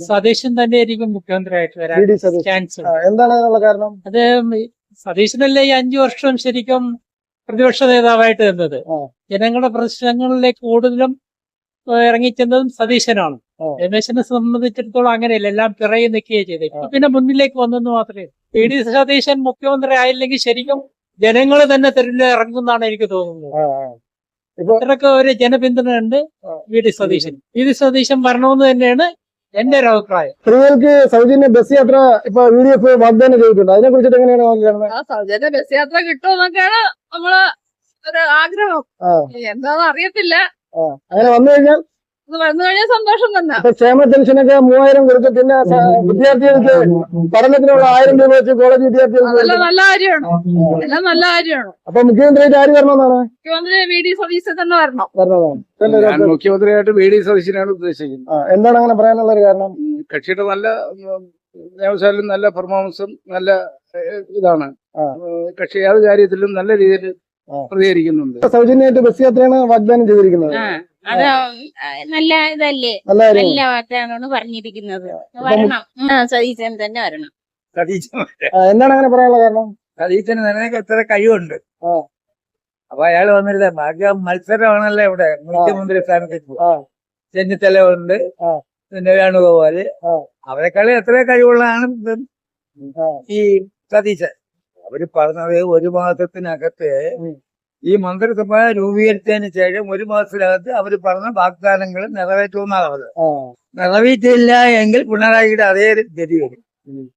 സതീശൻ തന്നെ ആയിരിക്കും മുഖ്യമന്ത്രിയായിട്ട് വരാൻ ചാൻസ്. എന്താണ് അതിനുള്ള കാരണം? അത് സതീശനല്ലേ ഈ 5 വർഷം ശരിക്കും പ്രതിപക്ഷ നേതാവായിട്ട് നിന്നത്. ജനങ്ങളുടെ പ്രശ്നങ്ങളിലേക്ക് കൂടുതലും ഇറങ്ങിച്ചെന്നതും സതീശനാണ്. രമേശനെ സംബന്ധിച്ചിടത്തോളം അങ്ങനെയല്ല, എല്ലാം പിറകെ നിൽക്കുകയും ചെയ്തത്. ഇപ്പൊ പിന്നെ മുന്നിലേക്ക് വന്നെന്ന് മാത്രമേ. PD സതീശൻ മുഖ്യമന്ത്രി ആയില്ലെങ്കിൽ ശരിക്കും ജനങ്ങൾ തന്നെ തെരുവിൽ ഇറങ്ങുമെന്നാണ് എനിക്ക് തോന്നുന്നത്. ഇത്രയൊക്കെ ഒരു ജനപിന്തുണ ഉണ്ട് PD സതീശൻ. PD സതീശൻ വരണമെന്ന് തന്നെയാണ് എന്റെ ഒരു അഭിപ്രായം. സ്ത്രീകൾക്ക് സൗജന്യ ബസ് യാത്ര ഇപ്പൊ UDF വാഗ്ദാനം ചെയ്തിട്ടുണ്ട്. അതിനെ കുറിച്ചിട്ട് എങ്ങനെയാണ് നോക്കുന്നത്? സൗജന്യ ബസ് യാത്ര കിട്ടുമെന്നൊക്കെയാണ് നമ്മള് ഒരു ആഗ്രഹം. എന്താന്ന് അറിയത്തില്ല. അങ്ങനെ വന്നു കഴിഞ്ഞാൽ സന്തോഷം തന്നെ. ക്ഷേമ പെൻഷനൊക്കെ 3000 കൊടുത്തു. പിന്നെ വിദ്യാർത്ഥികൾക്ക് പഠനത്തിനുള്ള 1000 രൂപ വെച്ച് കോളേജ് വിദ്യാർത്ഥികൾക്ക് നല്ല കാര്യമാണ്. എല്ലാം നല്ല കാര്യമാണ്. അപ്പൊ മുഖ്യമന്ത്രിയായിട്ട് ആര് വരണമെന്നാണ്? മുഖ്യമന്ത്രി VD സതീശൻ തന്നെ വരണം. മുഖ്യമന്ത്രിയായിട്ട് VD സതീശനാണ് ഉദ്ദേശിക്കുന്നത്. എന്താണ് അങ്ങനെ പറയാനുള്ള ഒരു കാരണം? കക്ഷിയുടെ നല്ല വ്യവസായത്തിലും നല്ല പെർഫോമൻസും നല്ല ഇതാണ്. കക്ഷി ഏത് കാര്യത്തിലും നല്ല രീതിയിൽ പ്രതികരിക്കുന്നുണ്ട്. സൗജന്യമായിട്ട് ബസ് യാത്രയാണ് വാഗ്ദാനം ചെയ്തിരിക്കുന്നത്. അത് നല്ല ഇതല്ലേ, നല്ല വാർത്തയാണ് പറഞ്ഞിരിക്കുന്നത്. വരണം, സതീശൻ തന്നെ വരണം. എന്താണ് അങ്ങനെ പറയാനുള്ള കാരണം? സതീശന് നിനക്ക് എത്ര കഴിവുണ്ട്. അപ്പൊ അയാൾ വന്നില്ല. ബാക്കി മത്സരമാണല്ലോ ഇവിടെ. മുഖ്യമന്ത്രി സ്ഥാനത്തേക്ക് ചെന്നിത്തല ഉണ്ട്, പിന്നെ വേണുഗോപാല്. അവരെക്കാളും എത്ര കഴിവുള്ളതാണ് ഈ സതീശൻ. അവര് പറഞ്ഞത് 1 മാസത്തിനകത്ത് ഈ മന്ത്രിസഭ രൂപീകരിച്ചതിന് ശേഷം 1 മാസത്തിനകത്ത് അവര് പറഞ്ഞ വാഗ്ദാനങ്ങൾ നിറവേറ്റുമെന്നാണ്. നിറവേറ്റില്ല എങ്കിൽ പിണറായിയുടെ അതേ ഗതി വരും.